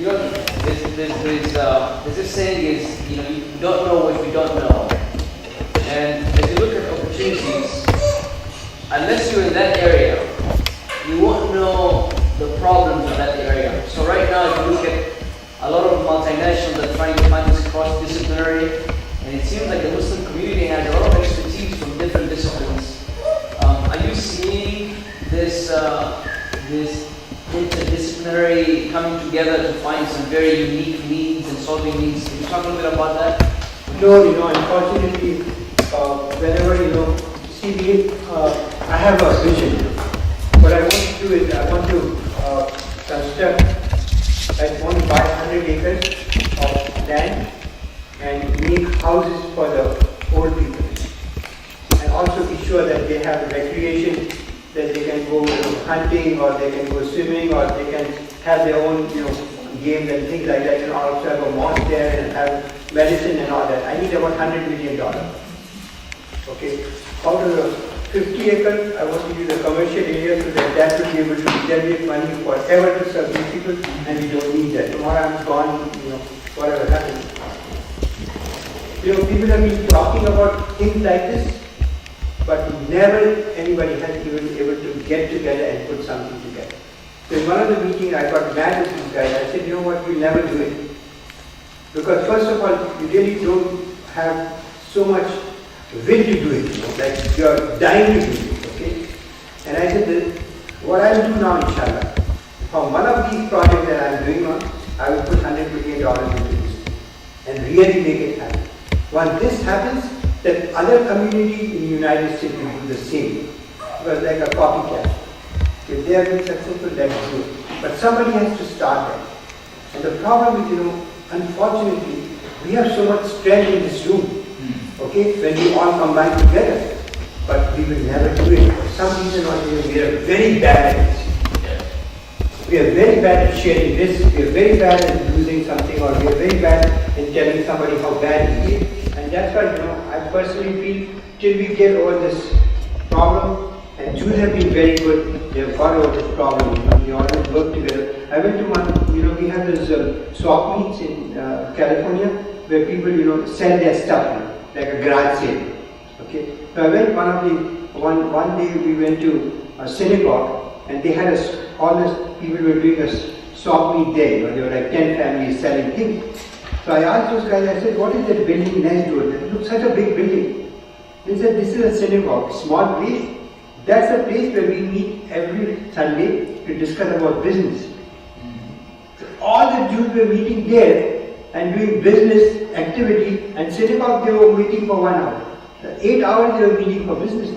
You know, there's this saying is, you know, you don't know what you don't know. And as you look at opportunities, unless you're in that area, you won't know the problems of that area. So right now, if you look at a lot of multinationals that are trying to find this cross-disciplinary, and it seems like the Muslim community has a lot of expertise from different disciplines. Are you seeing this interdisciplinary coming together to find some very unique needs and solving needs? Can you talk a little bit about that? No, unfortunately, whenever, see, I have a vision. What I want to do is, I want to construct, I want to buy 100 acres of land and make houses for the old people. And also be sure that they have recreation, that they can go hunting, or they can go swimming, or they can have their own games and things like that. Also have a mosque there and have medicine and all that. I need about $100 million. Okay. Out of the 50 acres, I want to use a commercial area so that will be able to generate money forever to serve these people, and we don't need that. Tomorrow I'm gone, whatever happens. People have been talking about things like this, but never anybody has been able to get together and put something together. So in one of the meetings, I got mad with these guys. I said, you know what, we'll never do it. Because first of all, you really don't have so much will to do it, like you're dying to do it, okay? And I said, what I'll do now, inshallah, from one of these projects that I'm doing on, I will put $100 million into this and really make it happen. Once this happens, then other communities in the United States will do the same. It was like a copycat. If they have been successful, let's do it. But somebody has to start that. And the problem is, unfortunately, we have so much strength in this room. Okay, when we all combine together, but we will never do it. For some reason or other, we are very bad at it. We are very bad at sharing risk, we are very bad at losing something, or we are very bad in telling somebody how bad he is. And that's why, I personally feel, till we get over this problem, and Jews have been very good, they have got over this problem, we always work together. I went to one, we have this swap meets in California, where people, sell their stuff, like a garage sale. Okay. So I went one day we went to a synagogue, and they had all the people were doing a swap meet there. There were like 10 families selling things. So I asked those guys, I said, what is that building next door? It looks such a big building. They said, this is a synagogue, small place. That's a place where we meet every Sunday to discuss about business. So all the Jews were meeting there and doing business activity, and synagogue they were meeting for 1 hour. 8 hours they were meeting for business.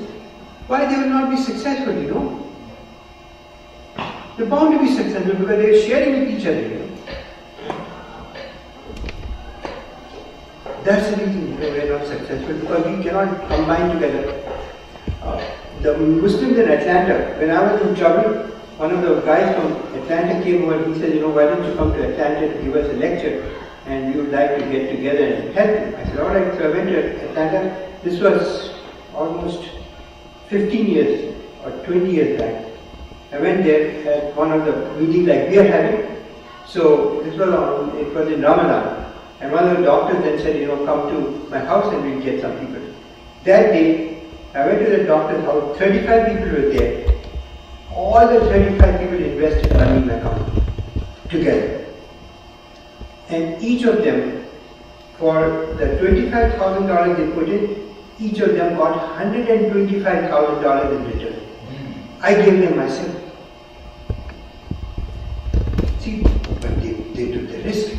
Why they will not be successful, They're bound to be successful because they are sharing with each other, That's the reason we are not successful, because we cannot combine together. The Muslims in Atlanta, when I was in trouble, one of the guys from Atlanta came over and he said, why don't you come to Atlanta to give us a lecture? And we would like to get together and help you. I said, all right. So I went to Atlanta. This was almost 15 years or 20 years back. I went there at one of the meetings like we are having. So it was in Ramadan. And one of the doctors then said, come to my house and we'll get some people. That day, I went to the doctor's house. 35 people were there. All the 35 people invested money in my account together. And each of them, for the $25,000 they put in, each of them got $125,000 in return. I gave them myself. See, but they took the risk,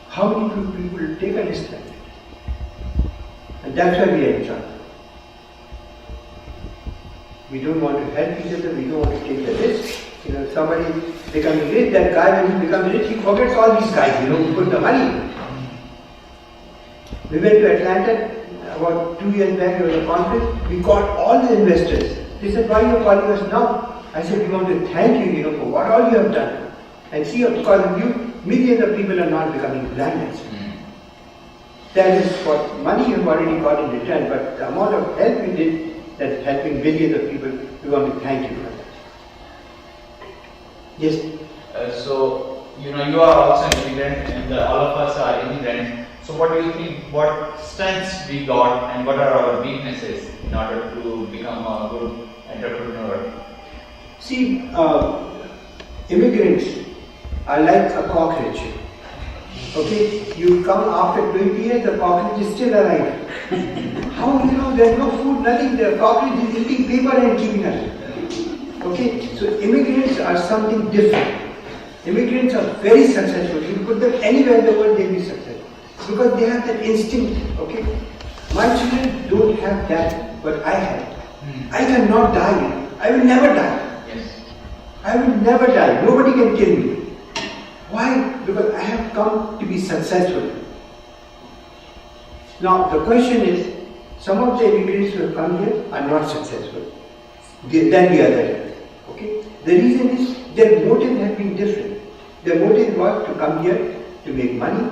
How many people will take a risk like that? And that's why we are in trouble. We don't want to help each other, we don't want to take the risk. Somebody becoming rich, that guy when he becomes rich, he forgets all these guys, who put the money. We went to Atlanta about 2 years back, there was a conference, we got all the investors. They said, why are you calling us now? I said, we want to thank you, for what all you have done. And see, because of you, millions of people are not becoming landlords. That is what money you've already got in return, but the amount of help we did, that's helping millions of people, we want to thank you for that. Yes? So you are also an immigrant, and all of us are immigrant. So what do you think? What strengths we got, and what are our weaknesses in order to become a good entrepreneur? See, immigrants are like a cockroach. Okay, you come after 20 years, the cockroach is still alive. How, there's no food, nothing, the cockroach is eating paper and keeping us. Okay, so immigrants are something different. Immigrants are very successful. You put them anywhere in the world, they'll be successful. Because they have that instinct, okay? My children don't have that, but I have. I cannot die. I will never die. Yes. I will never die. Nobody can kill me. Why? Because I have come to be successful. Now, the question is, some of the immigrants who have come here are not successful than the others. Okay? The reason is their motive has been different. Their motive was to come here to make money,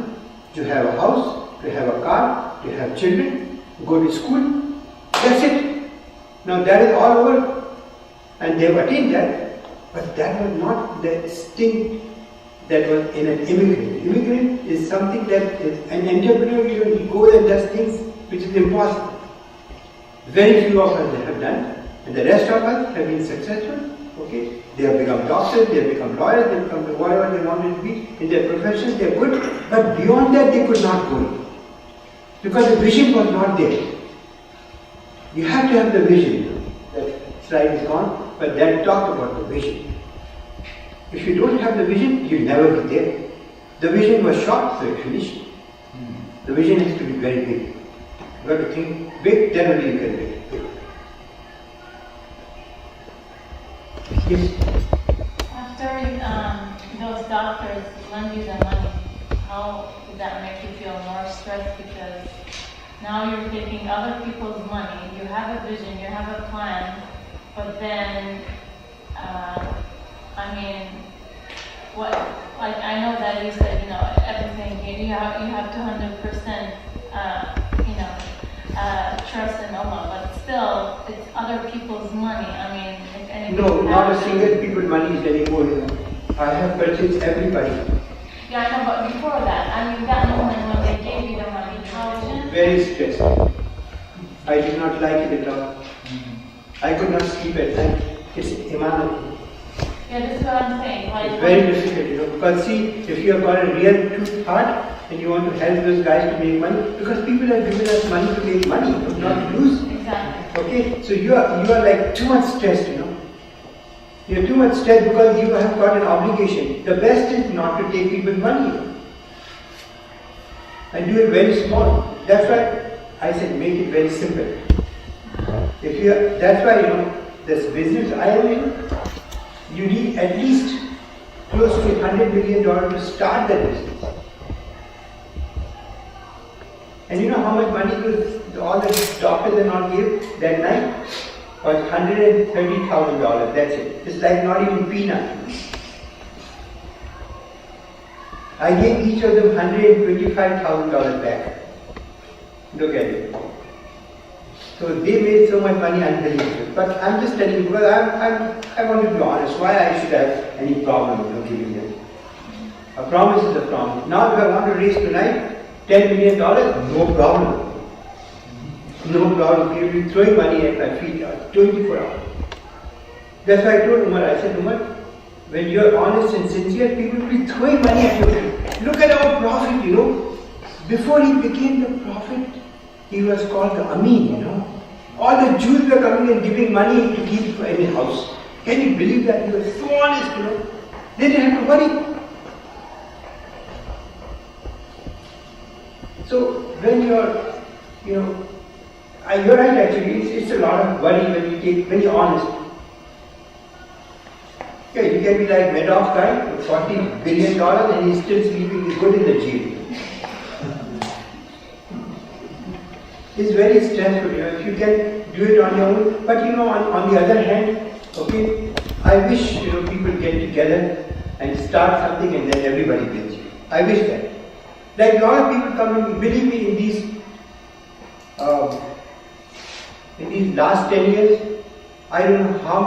to have a house, to have a car, to have children, go to school. That's it. Now that is all over. And they have attained that, but that was not the instinct that was in an immigrant. Immigrant is something that is an entrepreneur, he goes and does things which is impossible. Very few of us have done, and the rest of us have been successful. Okay, they have become doctors, they have become lawyers, they have become whatever they wanted to be in their professions. They are good, but beyond that they could not go because the vision was not there. You have to have the vision. That slide is gone, but that talked about the vision. If you don't have the vision, you'll never be there. The vision was short, so it finished. The vision has to be very big. You got to think big, then only you can make it big. Yes? After those doctors lend you the money, how did that make you feel more stressed? Because now you're taking other people's money, you have a vision, you have a plan, but then, I know that you said, everything, you have 200%, trust in Allah, but still, it's other people's money. If anything No, not a happens- single people's money is anymore. I have purchased everybody. Yeah, I know, but before that, that moment when they gave you the money, how was it? Very stressful. I did not like it at all. I could not sleep at night. It's iman. Yeah, this is what I'm saying. It's very difficult, because see, if you have got a real true heart and you want to help those guys to make money, because people have given us money to make money, not to lose. Exactly. Okay, so you are like too much stressed, You're too much stressed because you have got an obligation. The best is not to take people's money and do it very small. That's why I said make it very simple. That's why this business I am in, you need at least close to $100 million to start that business. And you know how much money all the doctors and all gave that night? Was $130,000. That's it. It's like not even peanuts. I gave each of them $125,000 back. Look at it. So they made so much money, unbelievable. But I'm just telling you because I want to be honest. Why I should have any problem giving them? A promise is a promise. Now if I want to raise tonight $10 million, no problem. No problem. You'll be throwing money at my feet 24 hours. That's why I told Umar, I said, Umar, when you're honest and sincere, people will be throwing money at your feet. Look at our prophet, Before he became the prophet, he was called the Amin, All the Jews were coming and giving money to keep in his house. Can you believe that? He was so honest, They didn't have to worry. So when you're, you're right actually, it's a lot of worry when you're honest. Yeah, you can be like Madoff guy with $40 billion and he's still sleeping, he's good in the jail. It's very stressful, if you can do it on your own. But on the other hand, okay, I wish people get together and start something and then everybody gets you. I wish that. Like a lot of people come and believe me in these last 10 years, I don't know how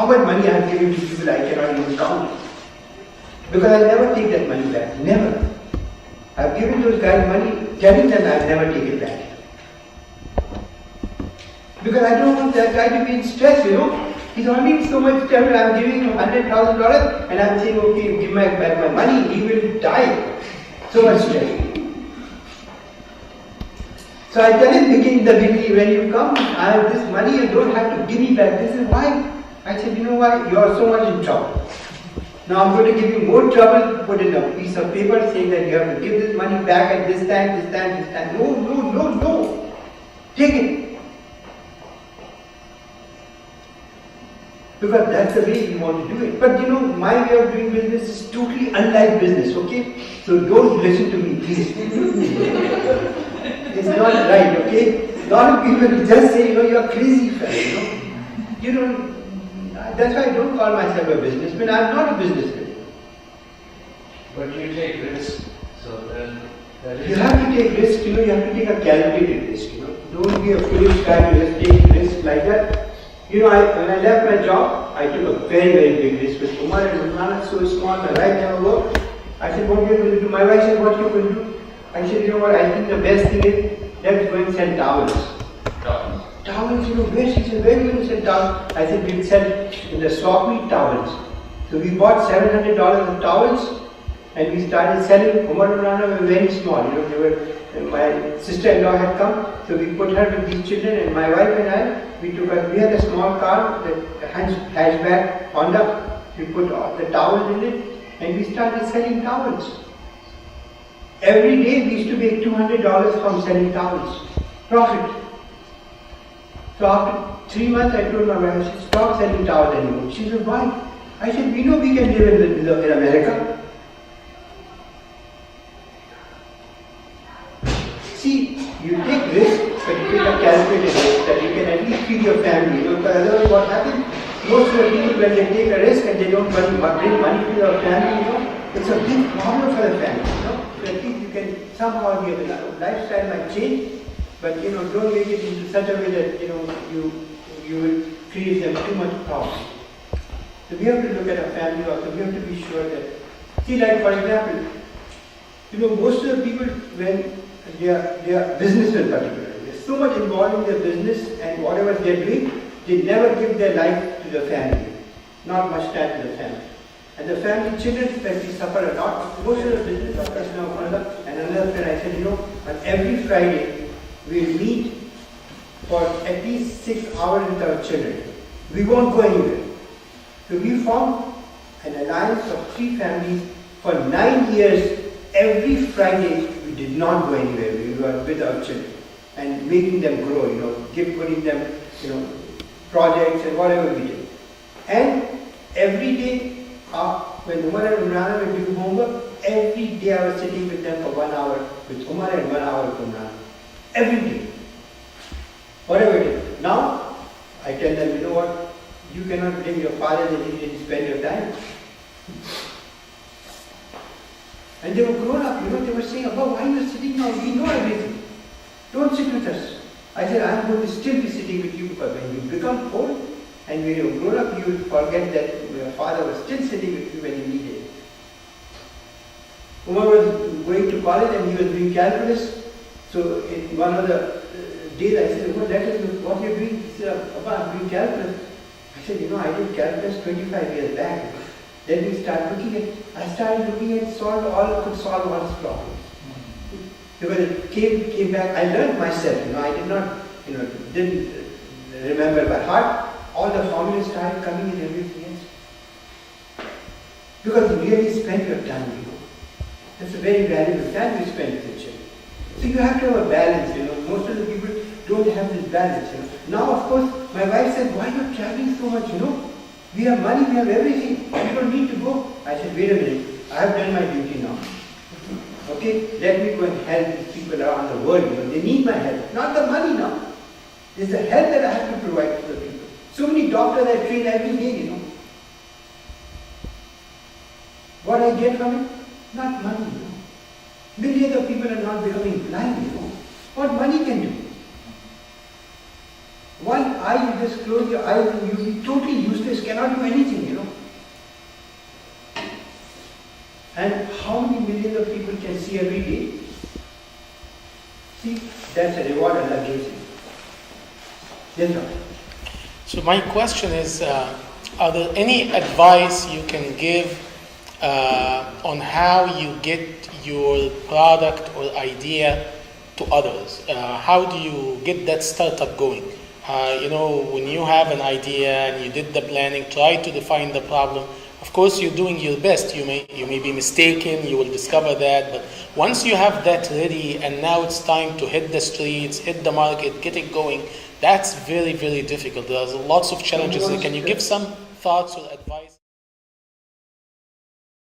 much money I have given to people I cannot even count. Because I'll never take that money back. Never. I've given those guys money, telling them I'll never take it back. Because I don't want that guy to be in stress, He's already in so much trouble. I'm giving him $100,000 and I'm saying, okay, give me back my money. He will die. So much stress. So I tell him in the beginning, when you come, I have this money, you don't have to give me back. This is why. I said, you know why? You are so much in trouble. Now I'm going to give you more trouble, put in a piece of paper saying that you have to give this money back at this time, this time, this time. No. Take it. Because that's the way you want to do it. But my way of doing business is totally unlike business, okay? So don't listen to me, please. It's not right, okay? A lot of people just say, you are crazy, fellow, That's why I don't call myself a businessman. I'm not a businessman. But you take risk. So that is you have to take risk, you have to take a calculated risk, Don't be a foolish guy to just take risk like that. When I left my job, I took a very, very big risk with Umar and Umrana, so small, my wife never worked. I said, what are you going to do? My wife said, what are you going to do? I said, you know what, I think the best thing is, let's go and sell towels. Towels, where? She said, where are you going to sell towels? I said, we'll sell in the swap meet towels. So we bought $700 of towels and we started selling. Umar and Umrana were very small, my sister-in-law had come, so we put her with these children, and my wife and I, we had a small car, the hatchback Honda, we put all the towels in it, and we started selling towels. Every day we used to make $200 from selling towels, profit. So after 3 months I told my wife, I should stop selling towels anymore. She said, why? I said, we know we can live in America. See, you take risk, but you take a calculated risk that you can at least feed your family. Because otherwise what happens? Most of the people, when they take a risk and they don't bring money to their family, it's a big problem for the family. So at least you can somehow your lifestyle might change, but don't make it into such a way that you will create them too much problem. So we have to look at a family also. We have to be sure that, see, like for example, most of the people when they are businessmen particularly. They're so much involved in their business and whatever they're doing, they never give their life to the family. Not much time to the family. And the family children especially suffer a lot. Most of the business owners now, and another friend, I said, on every Friday, we'll meet for at least 6 hours with our children. We won't go anywhere. So we formed an alliance of 3 families for 9 years. Every Friday, we did not go anywhere. We were with our children and making them grow, putting them, projects and whatever we did. And every day, when Umar and Umrana were doing homework, every day I was sitting with them for 1 hour with Umar and 1 hour with Umrana. Every day. Whatever it is. Now, I tell them, you know what? You cannot blame your father that he didn't spend your time. And they were grown up, they were saying, Abba, why are you sitting now? We know everything. Don't sit with us. I said, I'm going to still be sitting with you because when you become old and when you're grown up, you will forget that your father was still sitting with you when you needed it. Umar was going to college and he was doing calculus. So in one of the days I said, Umar, that is what you're doing. He said, Abba, I'm doing calculus. I said, I did calculus 25 years back. Then we started looking at, I started looking at could solve all his problems. Because it came back, I learned myself, I did not, didn't remember by heart. All the formulas started coming in everything else. Because you really spend your time, That's a very valuable time you spend with your children. So you have to have a balance, Most of the people don't have this balance, Now, of course, my wife said, why are you traveling so much, We have money, we have everything. You don't need to go. I said, wait a minute. I have done my duty now. Okay? Let me go and help these people around the world. They need my help. Not the money now. It's the help that I have to provide to the people. So many doctors I train every day, What I get from it? Not money, Millions of people are not becoming blind, What money can do? One eye, you just close your eyes and you'll be totally useless, cannot do anything, And how many millions of people can see every day? See, that's a reward Allah gives you. Yes, sir. So my question is, are there any advice you can give on how you get your product or idea to others? How do you get that startup going? When you have an idea and you did the planning, try to define the problem. Of course, you're doing your best. You may be mistaken. You will discover that. But once you have that ready, and now it's time to hit the streets, hit the market, get it going. That's very, very difficult. There's lots of challenges. Can you give some thoughts or